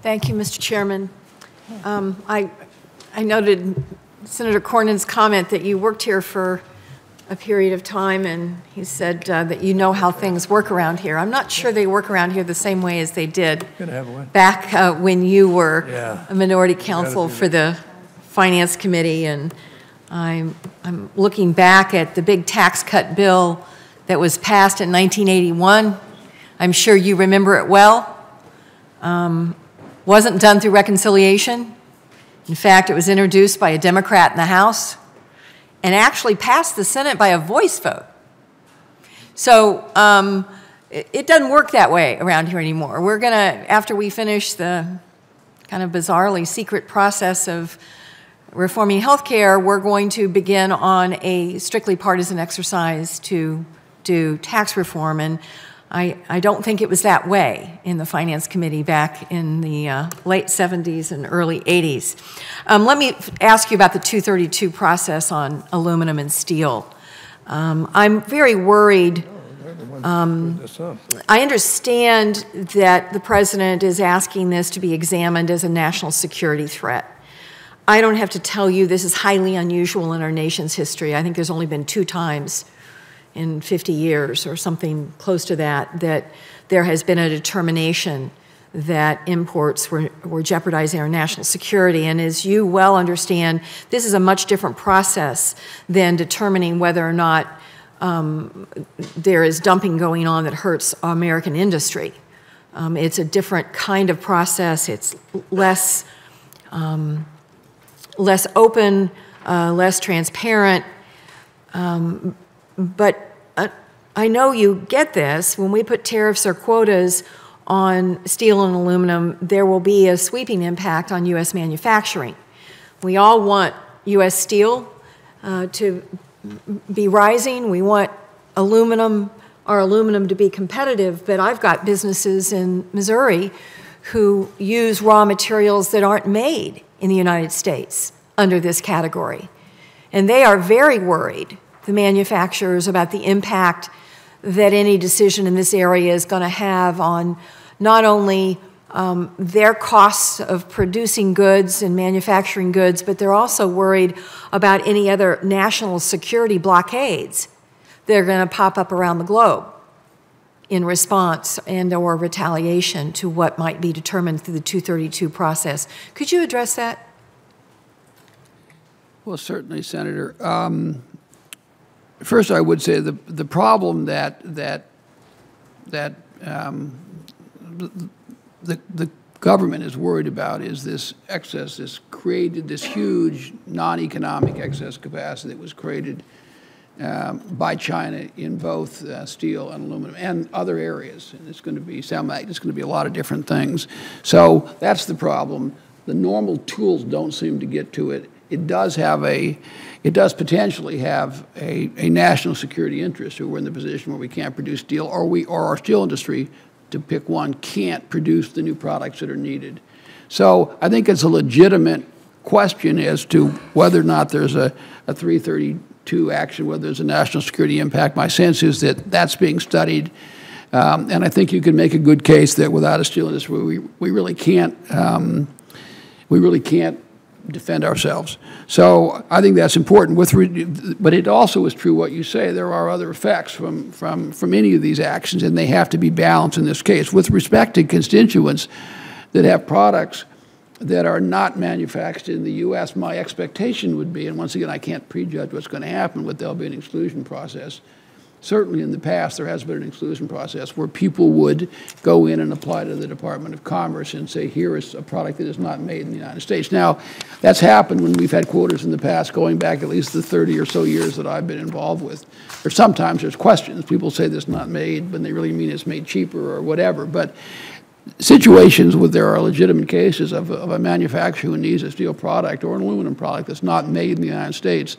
Thank you, Mr. Chairman. I noted Senator Cornyn's comment that you worked here for a period of time, and he said that you know how things work around here. I'm not sure they work around here the same way as they did back when you were a minority counsel for the Finance Committee, and I'm looking back at the big tax cut bill that was passed in 1981. I'm sure you remember it well. Wasn't done through reconciliation. In fact, it was introduced by a Democrat in the House and actually passed the Senate by a voice vote. So it doesn't work that way around here anymore. We're going to, after we finish the kind of bizarrely secret process of reforming health care, we're going to begin on a strictly partisan exercise to do tax reform. And I don't think it was that way in the Finance Committee back in the late 70s and early 80s. Let me ask you about the 232 process on aluminum and steel. I'm very worried. I understand that the President is asking this to be examined as a national security threat. I don't have to tell you this is highly unusual in our nation's history. I think there's only been 2 times in 50 years or something close to that, that there has been a determination that imports were jeopardizing our national security. And as you well understand, this is a much different process than determining whether or not there is dumping going on that hurts American industry. It's a different kind of process. It's less open, less transparent. But I know you get this. When we put tariffs or quotas on steel and aluminum, there will be a sweeping impact on U.S. manufacturing. We all want U.S. steel to be rising. We want our aluminum to be competitive, but I've got businesses in Missouri who use raw materials that aren't made in the United States under this category. And they are very worried, the manufacturers, about the impact that any decision in this area is going to have on not only their costs of producing goods and manufacturing goods, but they're also worried about any other national security blockades that are going to pop up around the globe in response and or retaliation to what might be determined through the 232 process. Could you address that? Well, certainly, Senator. First, I would say the problem that the government is worried about is this excess, this huge non-economic excess capacity that was created by China in both steel and aluminum and other areas. And it's going to be sound like it's going to be a lot of different things. So that's the problem. The normal tools don't seem to get to it. It does potentially have a national security interest, so we're in the position where we can't produce steel, or our steel industry, to pick one, can't produce the new products that are needed. So I think it's a legitimate question as to whether or not there's a 332 action, whether there's a national security impact. My sense is that that's being studied, and I think you can make a good case that without a steel industry, we really can't defend ourselves. So I think that's important. But it also is true what you say. There are other effects from any of these actions, and they have to be balanced in this case. With respect to constituents that have products that are not manufactured in the U.S., my expectation would be, and once again, I can't prejudge what's going to happen, but there'll be an exclusion process. Certainly in the past, there has been an exclusion process where people would go in and apply to the Department of Commerce and say, here is a product that is not made in the United States. Now, that's happened when we've had quotas in the past, going back at least the 30 or so years that I've been involved with. Or sometimes there's questions. People say this is not made, but they really mean it's made cheaper or whatever. But situations where there are legitimate cases of a manufacturer who needs a steel product or an aluminum product that's not made in the United States,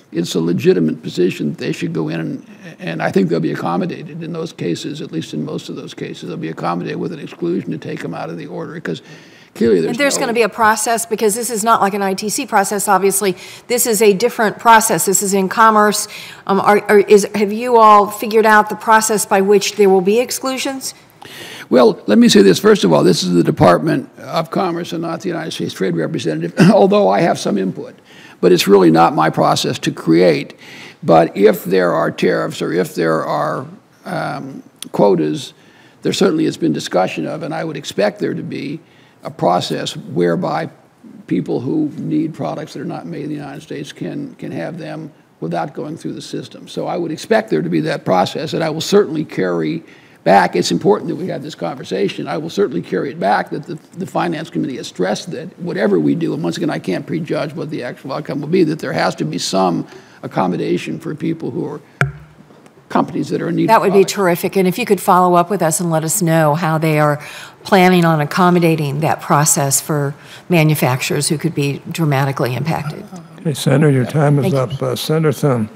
it's a legitimate position that they should go in, and I think they'll be accommodated in those cases, at least in most of those cases. They'll be accommodated with an exclusion to take them out of the order, because clearly there's going to be a process, because this is not like an ITC process, obviously. This is a different process. This is in commerce. Have you all figured out the process by which there will be exclusions? Well, let me say this. First of all, this is the Department of Commerce and not the United States Trade Representative, although I have some input. But it's really not my process to create. But if there are tariffs or if there are quotas, there certainly has been discussion of, and I would expect there to be a process whereby people who need products that are not made in the United States can have them without going through the system. So I would expect there to be that process, and I will certainly carry back. It's important that we have this conversation. I will certainly carry it back that the Finance Committee has stressed that whatever we do, and once again, I can't prejudge what the actual outcome will be, that there has to be some accommodation for people who are companies that are in need of That would be products. terrific. And if you could follow up with us and let us know how they are planning on accommodating that process for manufacturers who could be dramatically impacted. Okay, Senator, your time is Thank you. up. Senator Thune.